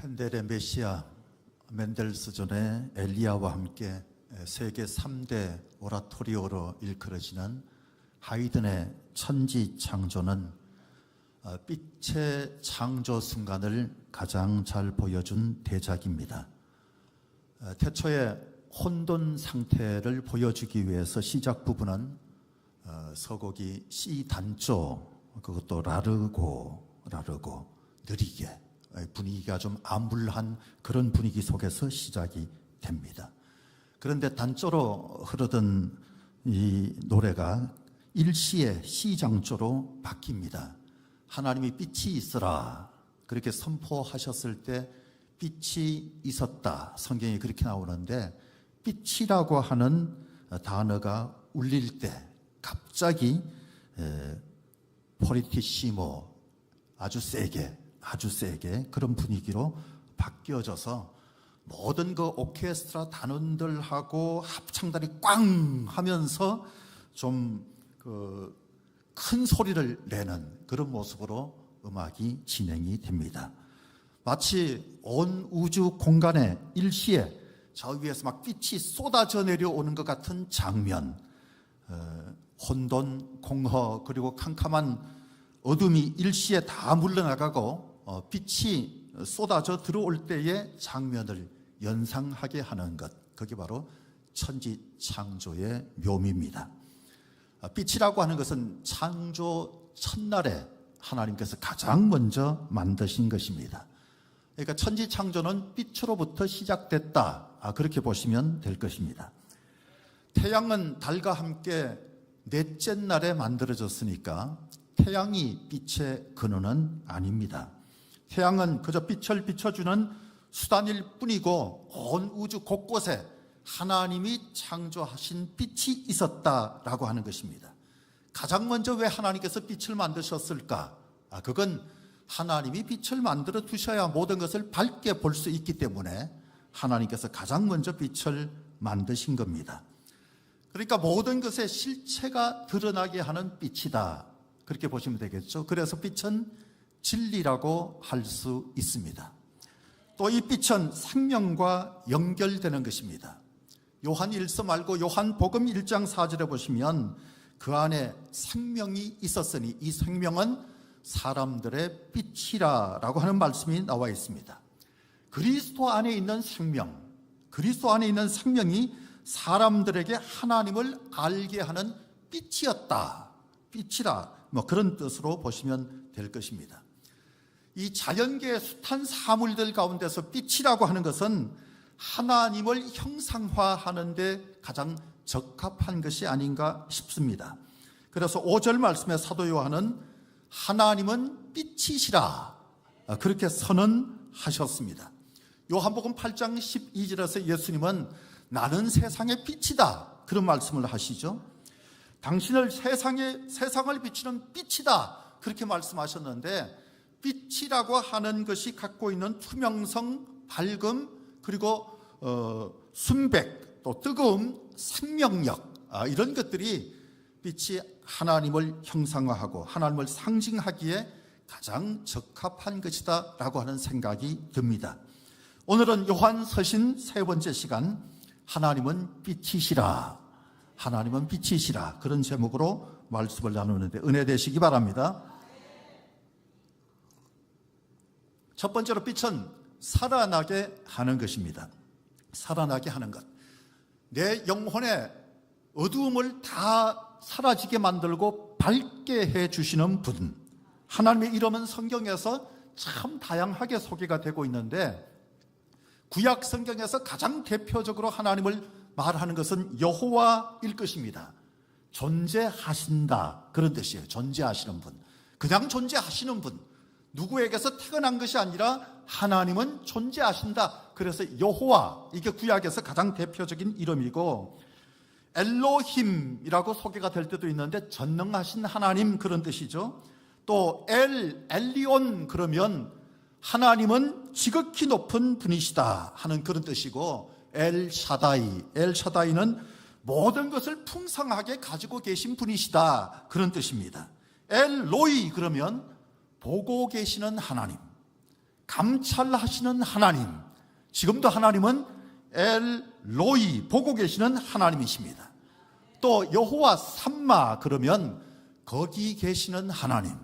핸델의 메시아, 멘델스존의 엘리야와 함께 세계 3대 오라토리오로 일컬어지는 하이든의 천지창조는 빛의 창조 순간을 가장 잘 보여준 대작입니다. 태초의 혼돈 상태를 보여주기 위해서 시작 부분은 서곡이 C 단조, 그것도 라르고 느리게 분위기가 좀 암울한 그런 분위기 속에서 시작이 됩니다. 그런데 단조로 흐르던 이 노래가 일시에 C장조로 바뀝니다. 하나님이 빛이 있으라 그렇게 선포하셨을 때 빛이 있었다, 성경이 그렇게 나오는데, 빛이라고 하는 단어가 울릴 때 갑자기 포리티시모, 아주 세게 그런 분위기로 바뀌어져서 모든 그 오케스트라 단원들하고 합창단이 꽝 하면서 좀 큰 소리를 내는 그런 모습으로 음악이 진행이 됩니다. 마치 온 우주 공간에 일시에 저 위에서 막 빛이 쏟아져 내려오는 것 같은 장면, 혼돈, 공허, 그리고 캄캄한 어둠이 일시에 다 물러나가고 빛이 쏟아져 들어올 때의 장면을 연상하게 하는 것, 그게 바로 천지창조의 묘미입니다. 빛이라고 하는 것은 창조 첫날에 하나님께서 가장 먼저 만드신 것입니다. 그러니까 천지창조는 빛으로부터 시작됐다, 그렇게 보시면 될 것입니다. 태양은 달과 함께 넷째 날에 만들어졌으니까 태양이 빛의 근원은 아닙니다. 태양은 그저 빛을 비춰주는 수단일 뿐이고 온 우주 곳곳에 하나님이 창조하신 빛이 있었다라고 하는 것입니다. 가장 먼저 왜 하나님께서 빛을 만드셨을까? 그건 하나님이 빛을 만들어 두셔야 모든 것을 밝게 볼 수 있기 때문에 하나님께서 가장 먼저 빛을 만드신 겁니다. 그러니까 모든 것의 실체가 드러나게 하는 빛이다, 그렇게 보시면 되겠죠. 그래서 빛은 진리라고 할 수 있습니다. 또 이 빛은 생명과 연결되는 것입니다. 요한 1서 말고 요한복음 1장 4절에 보시면 그 안에 생명이 있었으니 이 생명은 사람들의 빛이라 라고 하는 말씀이 나와 있습니다. 그리스도 안에 있는 생명, 그리스도 안에 있는 생명이 사람들에게 하나님을 알게 하는 빛이었다, 빛이라, 그런 뜻으로 보시면 될 것입니다. 이 자연계의 숱한 사물들 가운데서 빛이라고 하는 것은 하나님을 형상화하는 데 가장 적합한 것이 아닌가 싶습니다. 그래서 5절 말씀에 사도 요한은 하나님은 빛이시라 그렇게 선언하셨습니다. 요한복음 8장 12절에서 예수님은 나는 세상의 빛이다, 그런 말씀을 하시죠. 당신을 세상을 비추는 빛이다, 그렇게 말씀하셨는데, 빛이라고 하는 것이 갖고 있는 투명성, 밝음, 그리고 순백, 또 뜨거움, 생명력, 이런 것들이 빛이 하나님을 형상화하고 하나님을 상징하기에 가장 적합한 것이다 라고 하는 생각이 듭니다. 오늘은 요한서신 세 번째 시간, 하나님은 빛이시라, 하나님은 빛이시라, 그런 제목으로 말씀을 나누는데 은혜 되시기 바랍니다. 첫 번째로 빛은 살아나게 하는 것입니다. 살아나게 하는 것. 내 영혼의 어두움을 다 사라지게 만들고 밝게 해주시는 분, 하나님의 이름은 성경에서 참 다양하게 소개가 되고 있는데, 구약 성경에서 가장 대표적으로 하나님을 말하는 것은 여호와일 것입니다. 존재하신다, 그런 뜻이에요. 존재하시는 분, 그냥 존재하시는 분, 누구에게서 태어난 것이 아니라 하나님은 존재하신다. 그래서 여호와, 이게 구약에서 가장 대표적인 이름이고, 엘로힘이라고 소개가 될 때도 있는데 전능하신 하나님, 그런 뜻이죠. 또 엘리온, 그러면 하나님은 지극히 높은 분이시다 하는 그런 뜻이고, 엘샤다이는 모든 것을 풍성하게 가지고 계신 분이시다, 그런 뜻입니다. 엘로이, 그러면 보고 계시는 하나님, 감찰하시는 하나님, 지금도 하나님은 엘로이, 보고 계시는 하나님이십니다. 또 여호와 삼마, 그러면 거기 계시는 하나님,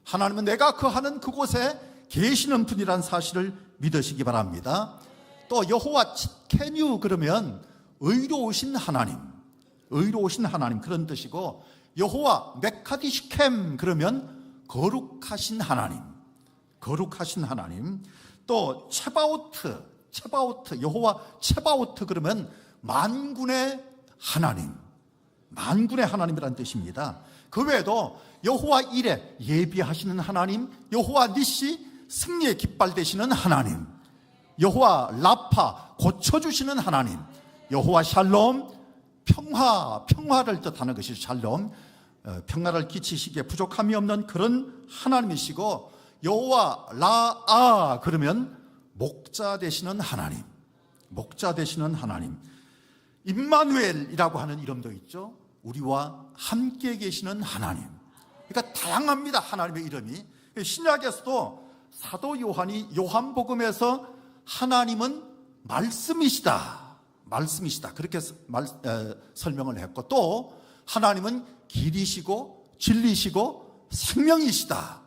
하나님은 내가 거하는 그곳에 계시는 분이란 사실을 믿으시기 바랍니다. 또 여호와 칡케뉴, 그러면 의로우신 하나님, 의로우신 하나님 그런 뜻이고, 여호와 메카디슈켐, 그러면 거룩하신 하나님, 거룩하신 하나님. 또 체바오트, 여호와 체바오트, 그러면 만군의 하나님, 만군의 하나님이라는 뜻입니다. 그 외에도 여호와 이레, 예비하시는 하나님, 여호와 니시, 승리의 깃발 되시는 하나님, 여호와 라파, 고쳐주시는 하나님, 여호와 샬롬, 평화를 뜻하는 것이 샬롬, 평화를 끼치시기에 부족함이 없는 그런 하나님이시고, 여호와 라아, 그러면 목자 되시는 하나님, 목자 되시는 하나님. 임마누엘이라고 하는 이름도 있죠. 우리와 함께 계시는 하나님. 그러니까 다양합니다, 하나님의 이름이. 신약에서도 사도 요한이 요한복음에서 하나님은 말씀이시다, 말씀이시다, 그렇게 설명을 했고, 또 하나님은 길이시고 진리시고 생명이시다,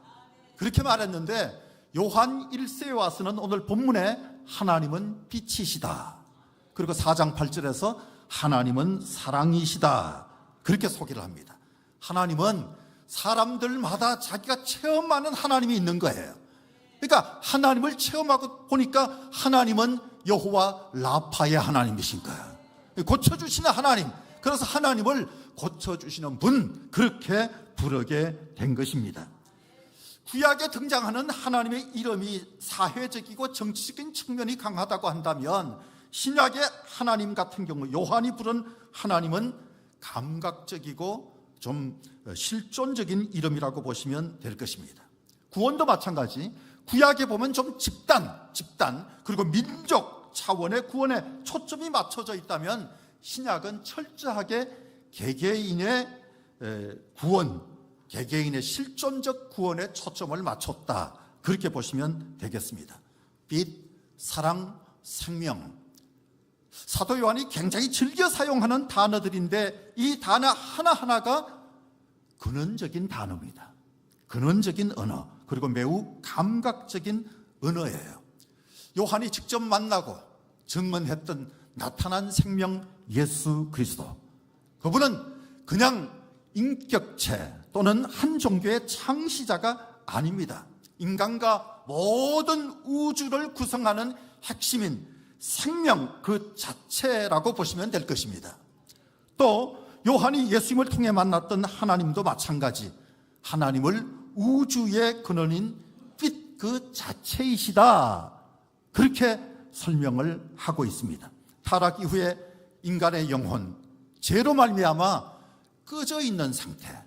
그렇게 말했는데, 요한 1세에 와서는 오늘 본문에 하나님은 빛이시다, 그리고 4장 8절에서 하나님은 사랑이시다, 그렇게 소개를 합니다. 하나님은 사람들마다 자기가 체험하는 하나님이 있는 거예요. 그러니까 하나님을 체험하고 보니까 하나님은 여호와 라파의 하나님이신 거예요. 고쳐주시는 하나님, 그래서 하나님을 고쳐주시는 분, 그렇게 부르게 된 것입니다. 구약에 등장하는 하나님의 이름이 사회적이고 정치적인 측면이 강하다고 한다면, 신약의 하나님 같은 경우 요한이 부른 하나님은 감각적이고 좀 실존적인 이름이라고 보시면 될 것입니다. 구원도 마찬가지, 구약에 보면 좀 집단 그리고 민족 차원의 구원에 초점이 맞춰져 있다면, 신약은 철저하게 개개인의 구원, 개개인의 실존적 구원에 초점을 맞췄다, 그렇게 보시면 되겠습니다. 빛, 사랑, 생명, 사도 요한이 굉장히 즐겨 사용하는 단어들인데, 이 단어 하나하나가 근원적인 단어입니다. 근원적인 언어, 그리고 매우 감각적인 언어예요. 요한이 직접 만나고 증언했던 나타난 생명 예수 그리스도, 그분은 그냥 인격체 또는 한 종교의 창시자가 아닙니다. 인간과 모든 우주를 구성하는 핵심인 생명 그 자체라고 보시면 될 것입니다. 또 요한이 예수님을 통해 만났던 하나님도 마찬가지, 하나님을 우주의 근원인 빛 그 자체이시다, 그렇게 설명을 하고 있습니다. 타락 이후에 인간의 영혼, 죄로 말미암아 꺼져 있는 상태,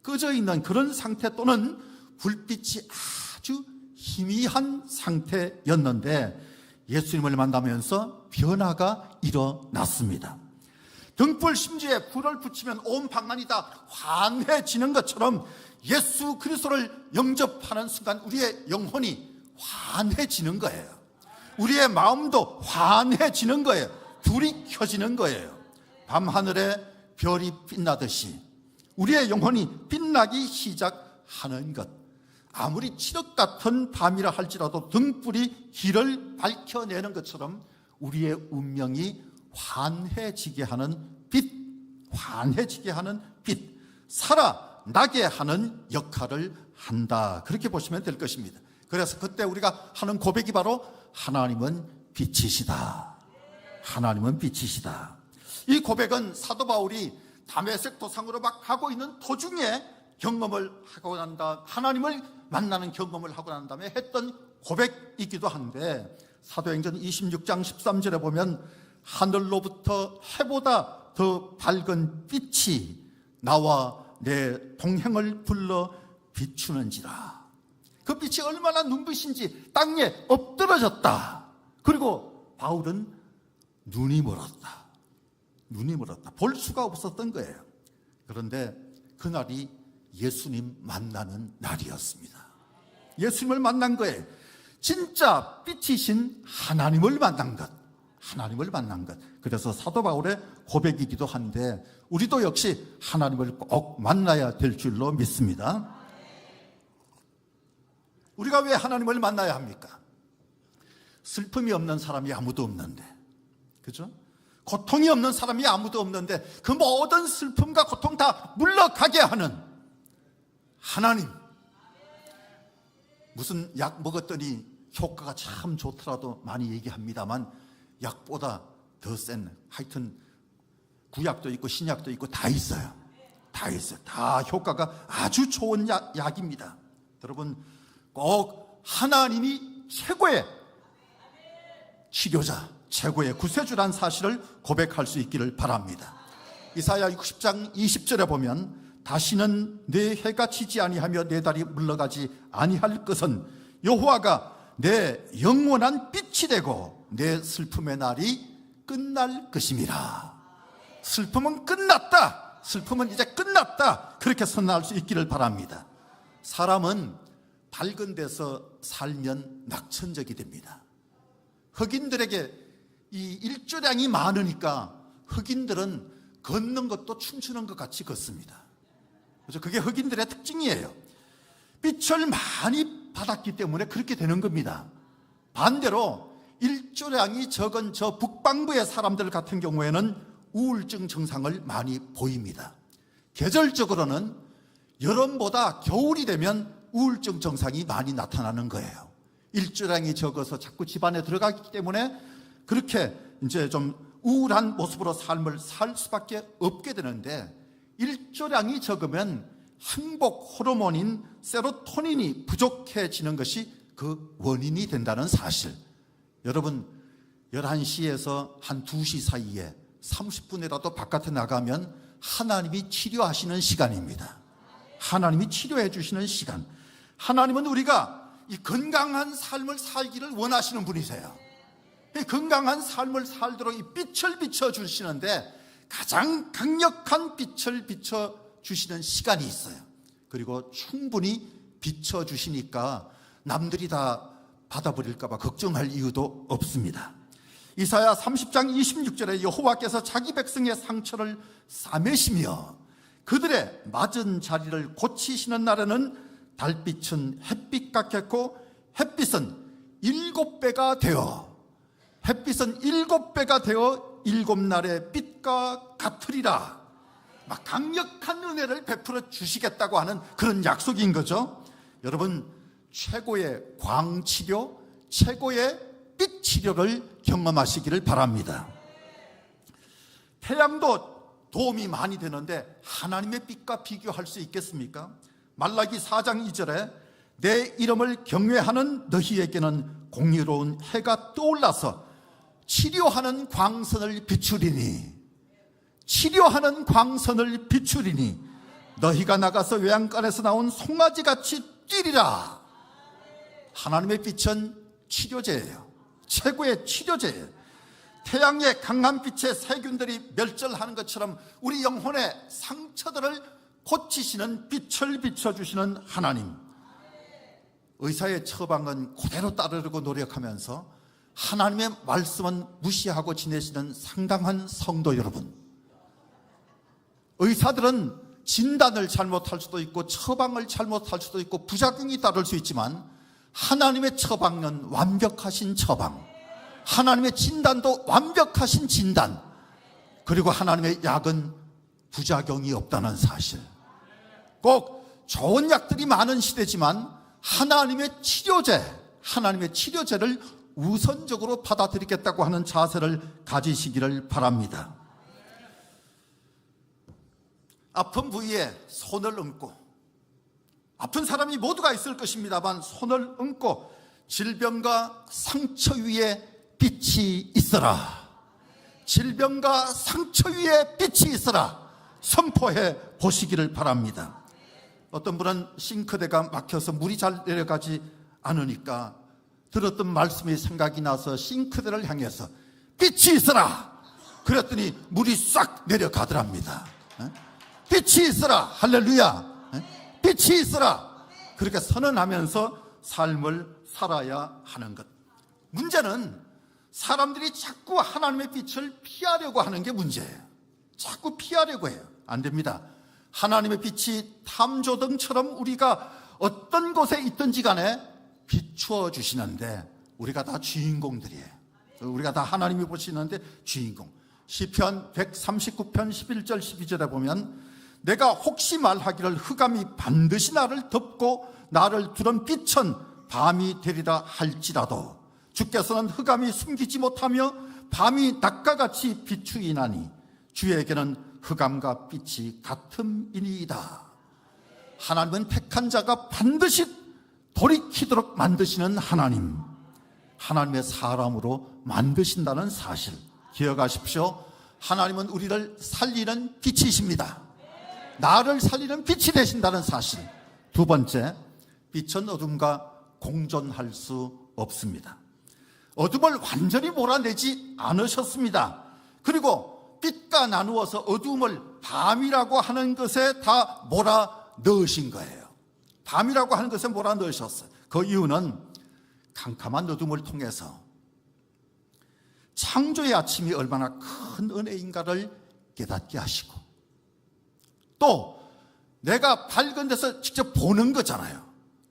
꺼져 있는 그런 상태 또는 불빛이 아주 희미한 상태였는데, 예수님을 만나면서 변화가 일어났습니다. 등불 심지에 불을 붙이면 온 방안이 다 환해지는 것처럼 예수 그리스도를 영접하는 순간 우리의 영혼이 환해지는 거예요. 우리의 마음도 환해지는 거예요. 불이 켜지는 거예요. 밤하늘에 별이 빛나듯이 우리의 영혼이 빛나기 시작하는 것. 아무리 칠흑 같은 밤이라 할지라도 등불이 길을 밝혀내는 것처럼 우리의 운명이 환해지게 하는 빛, 환해지게 하는 빛, 살아나게 하는 역할을 한다, 그렇게 보시면 될 것입니다. 그래서 그때 우리가 하는 고백이 바로 하나님은 빛이시다, 하나님은 빛이시다. 이 고백은 사도 바울이 다메섹 도상으로 막 가고 있는 도중에 경험을 하고 난 다음, 하나님을 만나는 경험을 하고 난 다음에 했던 고백이기도 한데, 사도행전 26장 13절에 보면 하늘로부터 해보다 더 밝은 빛이 나와 내 동행을 불러 비추는지라. 그 빛이 얼마나 눈부신지 땅에 엎드러졌다. 그리고 바울은 눈이 멀었다. 눈이 멀었다. 볼 수가 없었던 거예요. 그런데 그날이 예수님 만나는 날이었습니다. 예수님을 만난 거예요. 진짜 빛이신 하나님을 만난 것, 하나님을 만난 것. 그래서 사도 바울의 고백이기도 한데 우리도 역시 하나님을 꼭 만나야 될 줄로 믿습니다. 우리가 왜 하나님을 만나야 합니까? 슬픔이 없는 사람이 아무도 없는데, 그죠? 고통이 없는 사람이 아무도 없는데 그 모든 슬픔과 고통 다 물러가게 하는 하나님. 무슨 약 먹었더니 효과가 참 좋더라도 많이 얘기합니다만 약보다 더 센, 하여튼 구약도 있고 신약도 있고 다 있어요. 다 있어요. 다 효과가 아주 좋은 약입니다. 여러분, 꼭 하나님이 최고의 치료자, 최고의 구세주란 사실을 고백할 수 있기를 바랍니다. 이사야 60장 20절에 보면 다시는 내 해가 지지 아니하며 내 달이 물러가지 아니할 것은 여호와가 내 영원한 빛이 되고 내 슬픔의 날이 끝날 것임이라. 슬픔은 끝났다. 슬픔은 이제 끝났다. 그렇게 선언할 수 있기를 바랍니다. 사람은 밝은 데서 살면 낙천적이 됩니다. 흑인들에게 이 일조량이 많으니까 흑인들은 걷는 것도 춤추는 것 같이 걷습니다. 그래서 그게 흑인들의 특징이에요. 빛을 많이 받았기 때문에 그렇게 되는 겁니다. 반대로 일조량이 적은 저 북방부의 사람들 같은 경우에는 우울증 증상을 많이 보입니다. 계절적으로는 여름보다 겨울이 되면 우울증 증상이 많이 나타나는 거예요. 일조량이 적어서 자꾸 집안에 들어가기 때문에 그렇게 이제 좀 우울한 모습으로 삶을 살 수밖에 없게 되는데, 일조량이 적으면 행복 호르몬인 세로토닌이 부족해지는 것이 그 원인이 된다는 사실. 여러분, 11시에서 한 2시 사이에 30분이라도 바깥에 나가면 하나님이 치료하시는 시간입니다. 하나님이 치료해 주시는 시간. 하나님은 우리가 이 건강한 삶을 살기를 원하시는 분이세요. 이 건강한 삶을 살도록 이 빛을 비춰주시는데 가장 강력한 빛을 비춰주시는 시간이 있어요. 그리고 충분히 비춰주시니까 남들이 다 받아버릴까 봐 걱정할 이유도 없습니다. 이사야 30장 26절에 여호와께서 자기 백성의 상처를 싸매시며 그들의 맞은 자리를 고치시는 날에는 달빛은 햇빛 같겠고 햇빛은 7배가 되어 7날의 빛과 같으리라. 막 강력한 은혜를 베풀어 주시겠다고 하는 그런 약속인 거죠. 여러분, 최고의 광치료, 최고의 빛 치료를 경험하시기를 바랍니다. 태양도 도움이 많이 되는데 하나님의 빛과 비교할 수 있겠습니까? 말라기 4장 2절에 내 이름을 경외하는 너희에게는 공의로운 해가 떠올라서 치료하는 광선을 비추리니, 치료하는 광선을 비추리니 너희가 나가서 외양간에서 나온 송아지같이 뛰리라. 하나님의 빛은 치료제예요. 최고의 치료제예요. 태양의 강한 빛에 세균들이 멸절하는 것처럼 우리 영혼의 상처들을 고치시는 빛을 비춰주시는 하나님. 의사의 처방은 그대로 따르려고 노력하면서 하나님의 말씀은 무시하고 지내시는 상당한 성도 여러분. 의사들은 진단을 잘못할 수도 있고 처방을 잘못할 수도 있고 부작용이 따를 수 있지만 하나님의 처방은 완벽하신 처방, 하나님의 진단도 완벽하신 진단, 그리고 하나님의 약은 부작용이 없다는 사실. 꼭 좋은 약들이 많은 시대지만 하나님의 치료제, 하나님의 치료제를 우선적으로 받아들이겠다고 하는 자세를 가지시기를 바랍니다. 아픈 부위에 손을 얹고, 아픈 사람이 모두가 있을 것입니다만 손을 얹고 질병과 상처 위에 빛이 있어라, 질병과 상처 위에 빛이 있어라 선포해 보시기를 바랍니다. 어떤 분은 싱크대가 막혀서 물이 잘 내려가지 않으니까 들었던 말씀이 생각이 나서 싱크대를 향해서 빛이 있어라 그랬더니 물이 싹 내려가더랍니다. 빛이 있어라, 할렐루야, 빛이 있어라, 그렇게 선언하면서 삶을 살아야 하는 것. 문제는 사람들이 자꾸 하나님의 빛을 피하려고 하는 게 문제예요. 자꾸 피하려고 해요. 안 됩니다. 하나님의 빛이 탐조등처럼 우리가 어떤 곳에 있든지 간에 비추어 주시는데 우리가 다 주인공들이에요. 우리가 다 하나님이 보시는데 주인공. 시편 139편 11절 12절에 보면 내가 혹시 말하기를 흑암이 반드시 나를 덮고 나를 두른 빛은 밤이 되리라 할지라도 주께서는 흑암이 숨기지 못하며 밤이 낮과 같이 비추이나니 주에게는 흑암과 빛이 같음이니이다. 하나님은 택한 자가 반드시 돌이키도록 만드시는 하나님, 하나님의 사람으로 만드신다는 사실 기억하십시오. 하나님은 우리를 살리는 빛이십니다. 나를 살리는 빛이 되신다는 사실. 두 번째, 빛은 어둠과 공존할 수 없습니다. 어둠을 완전히 몰아내지 않으셨습니다. 그리고 빛과 나누어서 어둠을 밤이라고 하는 것에 다 몰아 넣으신 거예요. 밤이라고 하는 것에 몰아 넣으셨어요. 그 이유는 캄캄한 어둠을 통해서 창조의 아침이 얼마나 큰 은혜인가를 깨닫게 하시고, 또 내가 밝은 데서 직접 보는 거잖아요.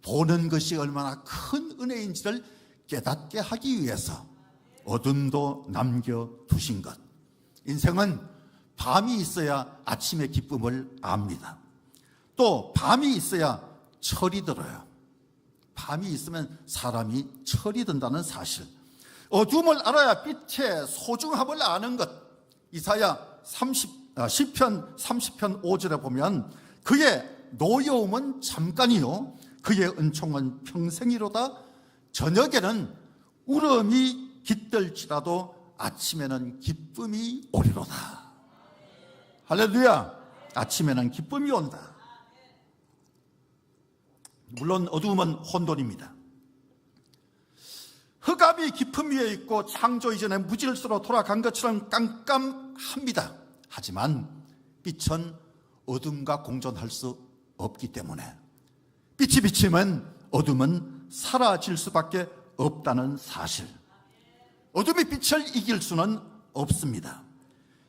보는 것이 얼마나 큰 은혜인지를 깨닫게 하기 위해서 어둠도 남겨두신 것. 인생은 밤이 있어야 아침의 기쁨을 압니다. 또 밤이 있어야 철이 들어요. 밤이 있으면 사람이 철이 든다는 사실. 어둠을 알아야 빛의 소중함을 아는 것. 이사야 시편 30편 5절에 보면 그의 노여움은 잠깐이요 그의 은총은 평생이로다. 저녁에는 울음이 깃들지라도 아침에는 기쁨이 오리로다. 할렐루야. 아침에는 기쁨이 온다. 물론 어두움은 혼돈입니다. 흑암이 깊음 위에 있고 창조 이전에 무질서로 돌아간 것처럼 깜깜합니다. 하지만 빛은 어둠과 공존할 수 없기 때문에 빛이 비치면 어둠은 사라질 수밖에 없다는 사실. 어둠이 빛을 이길 수는 없습니다.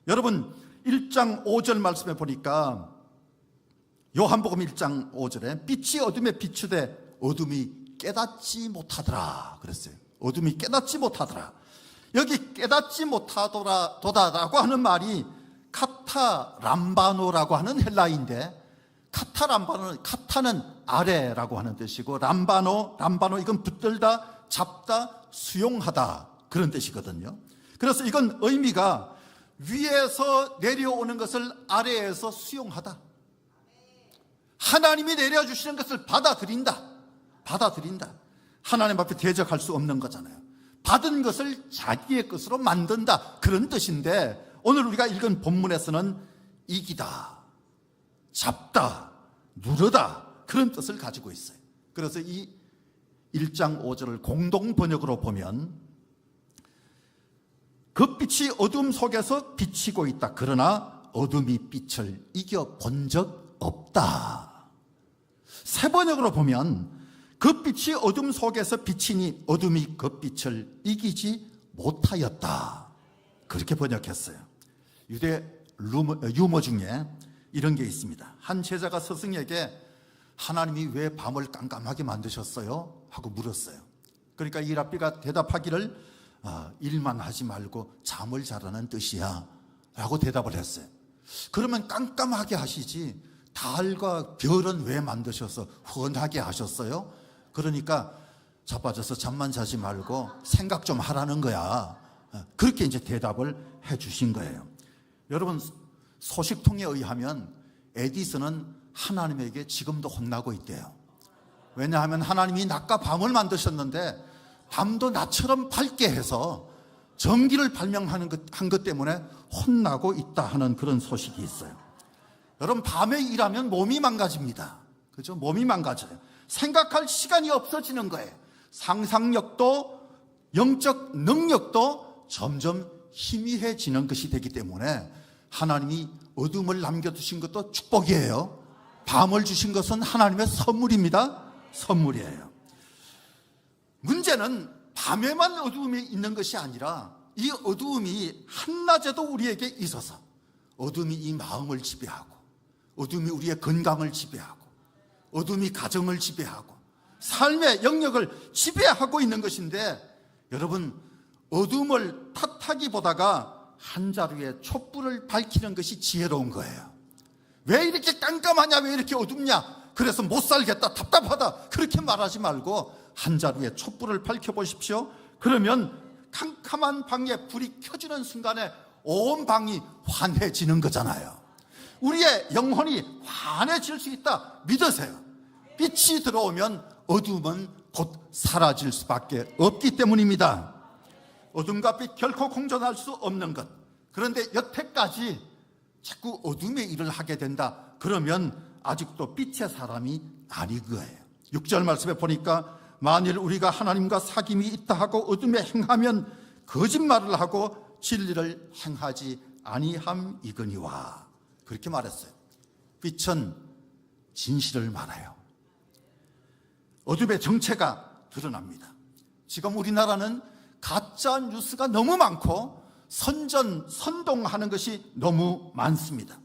여러분 1장 5절 말씀에 보니까 요한복음 1장 5절에 빛이 어둠에 비추되 어둠이 깨닫지 못하더라 그랬어요. 어둠이 깨닫지 못하더라. 여기 깨닫지 못하더라라고 하는 말이 카타람바노라고 하는 헬라어인데, 카타는 아래라고 하는 뜻이고 람바노 이건 붙들다, 잡다, 수용하다 그런 뜻이거든요. 그래서 이건 의미가 위에서 내려오는 것을 아래에서 수용하다. 하나님이 내려주시는 것을 받아들인다. 하나님 앞에 대적할 수 없는 거잖아요. 받은 것을 자기의 것으로 만든다 그런 뜻인데, 오늘 우리가 읽은 본문에서는 이기다, 잡다, 누르다 그런 뜻을 가지고 있어요. 그래서 이 1장 5절을 공동 번역으로 보면 그 빛이 어둠 속에서 비치고 있다. 그러나 어둠이 빛을 이겨본 적 없다. 새 번역으로 보면 그 빛이 어둠 속에서 비치니 어둠이 그 빛을 이기지 못하였다. 그렇게 번역했어요. 유대 유머 중에 이런 게 있습니다. 한 제자가 스승에게 하나님이 왜 밤을 깜깜하게 만드셨어요? 하고 물었어요. 그러니까 이 랍비가 대답하기를 일만 하지 말고 잠을 자라는 뜻이야 라고 대답을 했어요. 그러면 깜깜하게 하시지 달과 별은 왜 만드셔서 훤하게 하셨어요? 그러니까 자빠져서 잠만 자지 말고 생각 좀 하라는 거야. 그렇게 이제 대답을 해 주신 거예요. 여러분, 소식통에 의하면 에디슨은 하나님에게 지금도 혼나고 있대요. 왜냐하면 하나님이 낮과 밤을 만드셨는데 밤도 낮처럼 밝게 해서 전기를 발명한 것 때문에 혼나고 있다 하는 그런 소식이 있어요. 여러분, 밤에 일하면 몸이 망가집니다. 그죠? 몸이 망가져요. 생각할 시간이 없어지는 거예요. 상상력도 영적 능력도 점점 희미해지는 것이 되기 때문에 하나님이 어둠을 남겨두신 것도 축복이에요. 밤을 주신 것은 하나님의 선물입니다. 선물이에요. 문제는 밤에만 어두움이 있는 것이 아니라 이 어두움이 한낮에도 우리에게 있어서 어둠이 이 마음을 지배하고, 어둠이 우리의 건강을 지배하고, 어둠이 가정을 지배하고, 삶의 영역을 지배하고 있는 것인데, 여러분, 어둠을 탓하기보다가 한 자루에 촛불을 밝히는 것이 지혜로운 거예요. 왜 이렇게 깜깜하냐, 왜 이렇게 어둡냐, 그래서 못 살겠다, 답답하다, 그렇게 말하지 말고 한 자루에 촛불을 밝혀보십시오. 그러면 캄캄한 방에 불이 켜지는 순간에 온 방이 환해지는 거잖아요. 우리의 영혼이 환해질 수 있다 믿으세요. 빛이 들어오면 어둠은 곧 사라질 수밖에 없기 때문입니다. 어둠과 빛 결코 공존할 수 없는 것. 그런데 여태까지 자꾸 어둠의 일을 하게 된다. 그러면 아직도 빛의 사람이 아닌 거예요. 6절 말씀에 보니까 만일 우리가 하나님과 사귐이 있다 하고 어둠에 행하면 거짓말을 하고 진리를 행하지 아니함이거니와, 그렇게 말했어요. 빛은 진실을 말해요. 어둠의 정체가 드러납니다. 지금 우리나라는 가짜 뉴스가 너무 많고 선동하는 것이 너무 많습니다.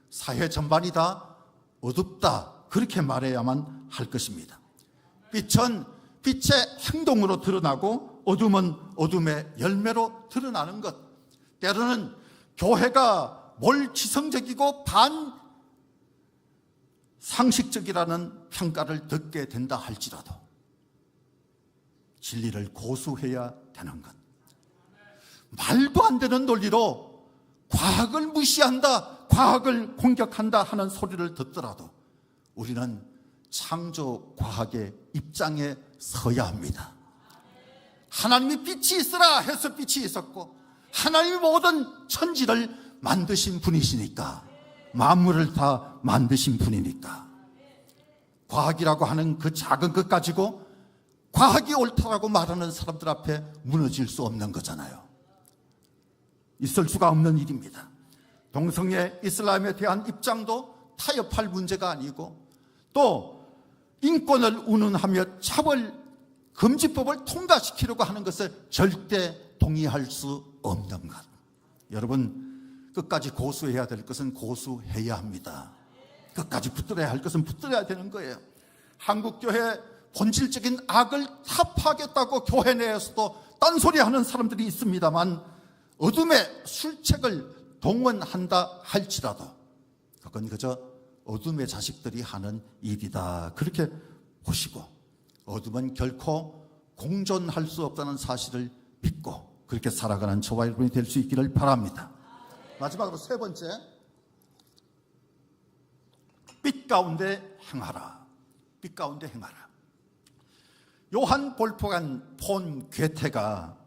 사회 전반이 다 어둡다, 그렇게 말해야만 할 것입니다. 빛은 빛의 행동으로 드러나고 어둠은 어둠의 열매로 드러나는 것. 때로는 교회가 몰지성적이고 반상식적이라는 평가를 듣게 된다 할지라도 진리를 고수해야 되는 것. 말도 안 되는 논리로 과학을 무시한다, 과학을 공격한다 하는 소리를 듣더라도 우리는 창조 과학의 입장에 서야 합니다. 하나님이 빛이 있으라 해서 빛이 있었고, 하나님이 모든 천지를 만드신 분이시니까, 만물을 다 만드신 분이니까, 과학이라고 하는 그 작은 것 가지고 과학이 옳다라고 말하는 사람들 앞에 무너질 수 없는 거잖아요. 있을 수가 없는 일입니다. 동성애 이슬람에 대한 입장도 타협할 문제가 아니고, 또 인권을 운운하며 차별 금지법을 통과시키려고 하는 것을 절대 동의할 수 없는 것. 여러분, 끝까지 고수해야 될 것은 고수해야 합니다. 끝까지 붙들어야 할 것은 붙들어야 되는 거예요. 한국교회 본질적인 악을 타파하겠다고 교회 내에서도 딴소리하는 사람들이 있습니다만, 어둠의 술책을 동원한다 할지라도 그건 그저 어둠의 자식들이 하는 일이다, 그렇게 보시고, 어둠은 결코 공존할 수 없다는 사실을 믿고 그렇게 살아가는 저와 여러분이 될 수 있기를 바랍니다. 마지막으로 세 번째, 빛 가운데 행하라. 빛 가운데 행하라. 요한 볼프간 폰 괴테가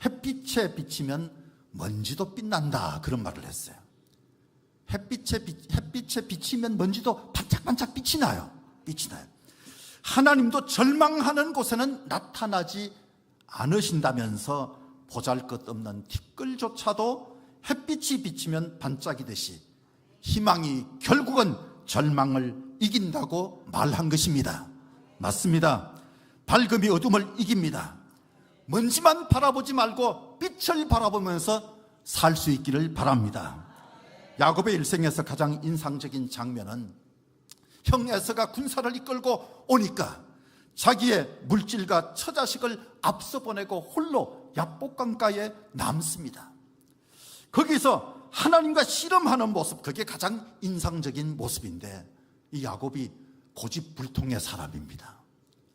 햇빛에 비치면 먼지도 빛난다, 그런 말을 했어요. 햇빛에 비치면 먼지도 반짝반짝 빛이 나요. 빛이 나요. 하나님도 절망하는 곳에는 나타나지 않으신다면서 보잘것없는 티끌조차도 햇빛이 비치면 반짝이듯이 희망이 결국은 절망을 이긴다고 말한 것입니다. 맞습니다. 밝음이 어둠을 이깁니다. 먼지만 바라보지 말고 빛을 바라보면서 살 수 있기를 바랍니다. 야곱의 일생에서 가장 인상적인 장면은 형 에서가 군사를 이끌고 오니까 자기의 물질과 처자식을 앞서 보내고 홀로 야복강가에 남습니다. 거기서 하나님과 씨름하는 모습, 그게 가장 인상적인 모습인데, 이 야곱이 고집불통의 사람입니다.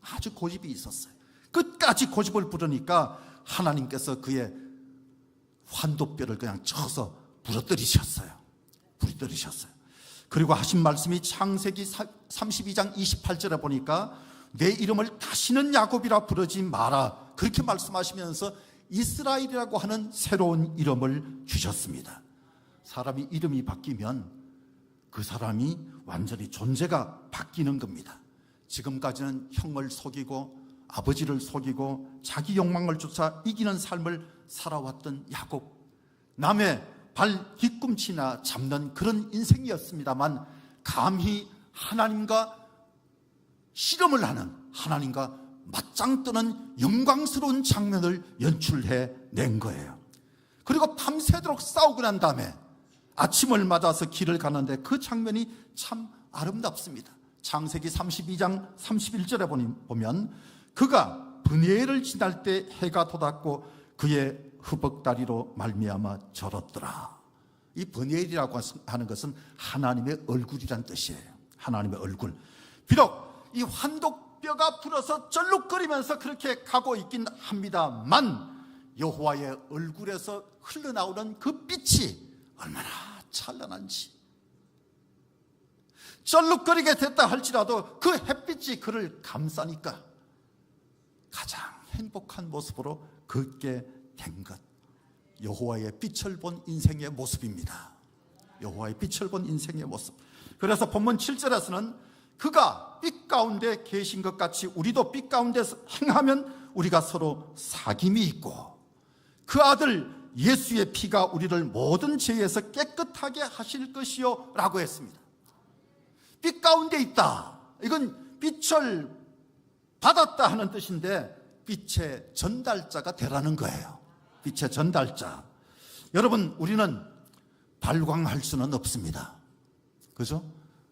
아주 고집이 있었어요. 끝까지 고집을 부르니까 하나님께서 그의 환도뼈를 그냥 쳐서 부러뜨리셨어요. 그리고 하신 말씀이 창세기 32장 28절에 보니까 내 이름을 다시는 야곱이라 부르지 마라, 그렇게 말씀하시면서 이스라엘이라고 하는 새로운 이름을 주셨습니다. 사람이 이름이 바뀌면 그 사람이 완전히 존재가 바뀌는 겁니다. 지금까지는 형을 속이고 아버지를 속이고 자기 욕망을 쫓아 이기는 삶을 살아왔던 야곱, 남의 발 뒤꿈치나 잡는 그런 인생이었습니다만, 감히 하나님과 씨름을 하는, 하나님과 맞짱 뜨는 영광스러운 장면을 연출해 낸 거예요. 그리고 밤새도록 싸우고 난 다음에 아침을 맞아서 길을 가는데 그 장면이 참 아름답습니다. 창세기 32장 31절에 보면 그가 브니엘을 지날 때 해가 돋았고 그의 흐벅다리로 말미암아 절었더라. 이 브니엘이라고 하는 것은 하나님의 얼굴이란 뜻이에요. 하나님의 얼굴. 비록 이 환독뼈가 불어서 절룩거리면서 그렇게 가고 있긴 합니다만 여호와의 얼굴에서 흘러나오는 그 빛이 얼마나 찬란한지, 쩔룩거리게 됐다 할지라도 그 햇빛이 그를 감싸니까 가장 행복한 모습으로 걷게 된 것, 여호와의 빛을 본 인생의 모습입니다. 여호와의 빛을 본 인생의 모습. 그래서 본문 7절에서는 그가 빛 가운데 계신 것 같이 우리도 빛 가운데서 행하면 우리가 서로 사귐이 있고 그 아들 예수의 피가 우리를 모든 죄에서 깨끗하게 하실 것이요 라고 했습니다. 빛 가운데 있다. 이건 빛을 받았다 하는 뜻인데 빛의 전달자가 되라는 거예요. 빛의 전달자. 여러분, 우리는 발광할 수는 없습니다. 그죠?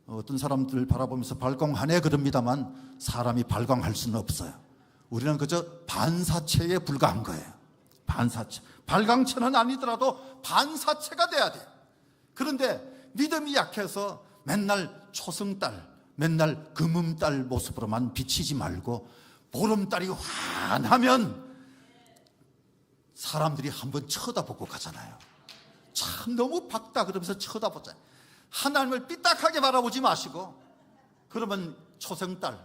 어떤 사람들 바라보면서 발광하네 그럽니다만 사람이 발광할 수는 없어요. 우리는 그저 반사체에 불과한 거예요. 반사체. 발광체는 아니더라도 반사체가 돼야 돼요. 그런데 믿음이 약해서 맨날 초승달, 맨날 금음달 모습으로만 비치지 말고 보름달이 환하면 사람들이 한번 쳐다보고 가잖아요. 참 너무 밝다 그러면서 쳐다보잖아요. 하나님을 삐딱하게 바라보지 마시고 그러면 초승달,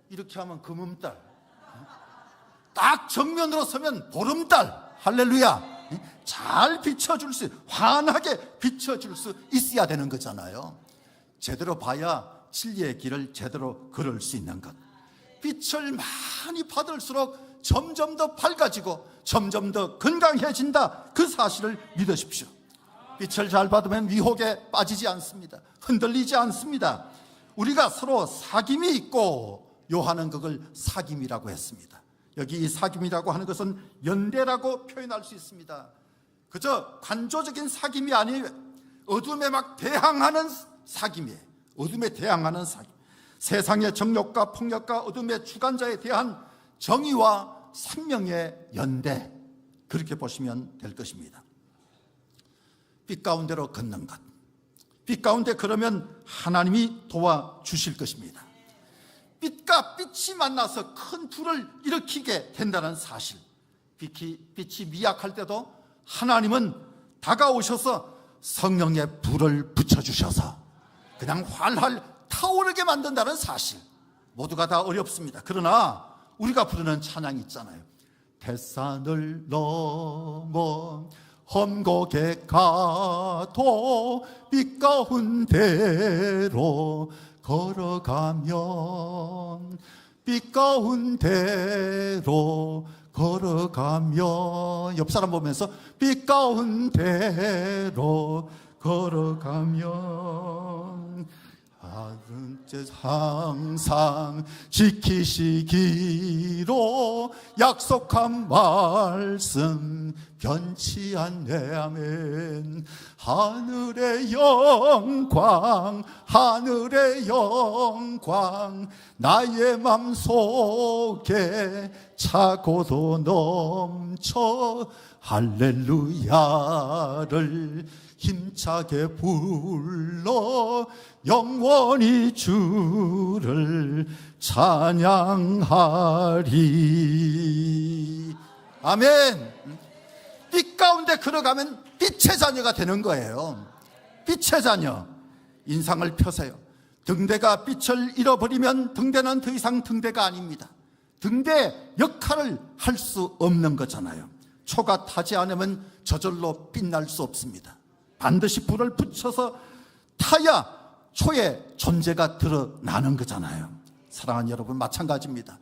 이렇게 하면 금음달, 딱 정면으로 서면 보름달, 할렐루야, 잘 비춰줄 수, 환하게 비춰줄 수 있어야 되는 거잖아요. 제대로 봐야 진리의 길을 제대로 걸을 수 있는 것. 빛을 많이 받을수록 점점 더 밝아지고 점점 더 건강해진다, 그 사실을 믿으십시오. 빛을 잘 받으면 위혹에 빠지지 않습니다. 흔들리지 않습니다. 우리가 서로 사귐이 있고, 요한은 그걸 사귐이라고 했습니다. 여기 이 사귐이라고 하는 것은 연대라고 표현할 수 있습니다. 그저 관조적인 사귐이 아니에요. 어둠에 막 대항하는 사귐이에요. 어둠에 대항하는 사귐. 세상의 정욕과 폭력과 어둠의 주관자에 대한 정의와 생명의 연대, 그렇게 보시면 될 것입니다. 빛 가운데로 걷는 것, 빛 가운데 걸으면 하나님이 도와주실 것입니다. 빛과 빛이 만나서 큰 불을 일으키게 된다는 사실. 빛이 미약할 때도 하나님은 다가오셔서 성령의 불을 붙여주셔서 그냥 활활 타오르게 만든다는 사실. 모두가 다 어렵습니다. 그러나 우리가 부르는 찬양이 있잖아요. 대산을 넘어 험곡에 가도 빛 가운데로 걸어가면, 빛 가운데로 걸어가면, 옆 사람 보면서 빛 가운데로 걸어가면 항상 지키시기로 약속한 말씀 변치 않네. 아멘. 하늘의 영광, 하늘의 영광 나의 맘속에 차고도 넘쳐 할렐루야를 힘차게 불러 영원히 주를 찬양하리. 아멘. 빛 가운데 걸어가면 빛의 자녀가 되는 거예요. 빛의 자녀. 인상을 펴세요. 등대가 빛을 잃어버리면 등대는 더 이상 등대가 아닙니다. 등대 역할을 할 수 없는 거잖아요. 초가 타지 않으면 저절로 빛날 수 없습니다. 반드시 불을 붙여서 타야 초의 존재가 드러나는 거잖아요. 사랑하는 여러분, 마찬가지입니다.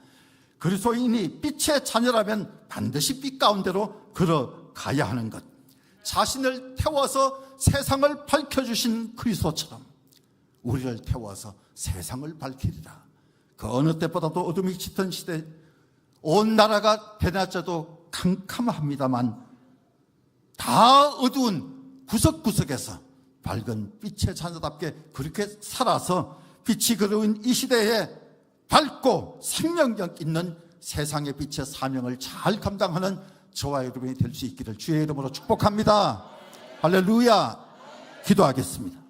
그리스도인이 빛의 자녀라면 반드시 빛 가운데로 걸어가야 하는 것. 자신을 태워서 세상을 밝혀주신 그리스도처럼 우리를 태워서 세상을 밝히리라. 그 어느 때보다도 어둠이 짙은 시대, 온 나라가 대낮에도 캄캄합니다만 다 어두운 구석구석에서 밝은 빛의 자녀답게 그렇게 살아서 빛이 그리운 이 시대에 밝고 생명력 있는 세상의 빛의 사명을 잘 감당하는 저와 여러분이 될 수 있기를 주의 이름으로 축복합니다. 할렐루야. 기도하겠습니다.